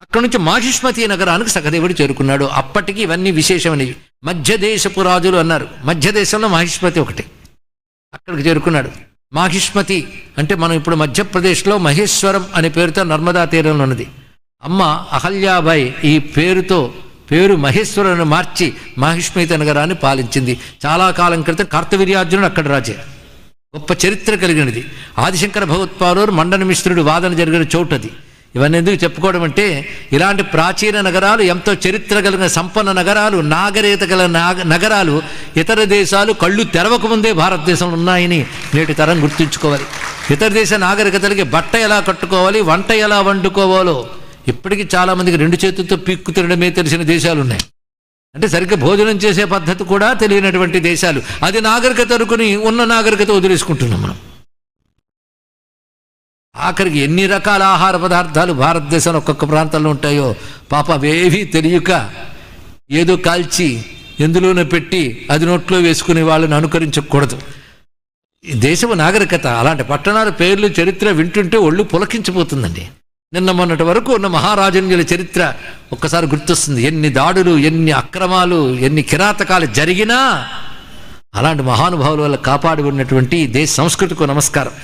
అక్కడి నుంచి మాహిష్మతి నగరానికి సహదేవుడు చేరుకున్నాడు. అప్పటికి ఇవన్నీ విశేషమైనవి. మధ్యదేశపు రాజులు అన్నారు. మధ్యదేశంలో మాహిష్మతి ఒకటి. అక్కడికి చేరుకున్నాడు. మాహిష్మతి అంటే మనం ఇప్పుడు మధ్యప్రదేశ్లో మహేశ్వరం అనే పేరుతో నర్మదా తీరంలో ఉన్నది. అమ్మ అహల్యాబాయి ఈ పేరు మహేశ్వరుని మార్చి మాహిష్మతి నగరాన్ని పాలించింది. చాలా కాలం క్రితం కార్తవీర్యార్జునుడు అక్కడ రాజే. గొప్ప చరిత్ర కలిగినది. ఆదిశంకర భగవత్పాదులు మండన మిశ్రుడు వాదన జరిగిన చోటది. ఇవన్నీ ఎందుకు చెప్పుకోవడం అంటే, ఇలాంటి ప్రాచీన నగరాలు, ఎంతో చరిత్ర కలిగిన సంపన్న నగరాలు, నాగరికత గల నగరాలు ఇతర దేశాలు కళ్ళు తెరవకముందే భారతదేశంలో ఉన్నాయని నేటి తరం గుర్తుంచుకోవాలి. ఇతర దేశ నాగరికతలకి బట్ట ఎలా కట్టుకోవాలి, వంట ఎలా వండుకోవాలో ఇప్పటికీ చాలామందికి 2 చేతులతో పీక్కు తినడమే తెలిసిన దేశాలు ఉన్నాయి. అంటే సరిగ్గా భోజనం చేసే పద్ధతి కూడా తెలియనటువంటి దేశాలు. అది నాగరికత అనుకుని ఉన్న నాగరికత వదిలేసుకుంటున్నాం మనం. ఆఖరికి ఎన్ని రకాల ఆహార పదార్థాలు భారతదేశంలో ఒక్కొక్క ప్రాంతాల్లో ఉంటాయో పాప అవేవీ తెలియక ఏదో కాల్చి ఎందులోనో పెట్టి అది నోట్లో వేసుకునే వాళ్ళని అనుకరించకూడదు. ఈ దేశపు నాగరికత అలాంటి పట్టణాల పేర్లు చరిత్ర వింటుంటే ఒళ్ళు పులకించిపోతుందండి. నిన్న మొన్నటి వరకు ఉన్న మహారాజన్యుల చరిత్ర ఒక్కసారి గుర్తొస్తుంది. ఎన్ని దాడులు, ఎన్ని అక్రమాలు, ఎన్ని కిరాతకాలు జరిగినా అలాంటి మహానుభావుల వల్ల కాపాడి ఉన్నటువంటి దేశ సంస్కృతికి నమస్కారం.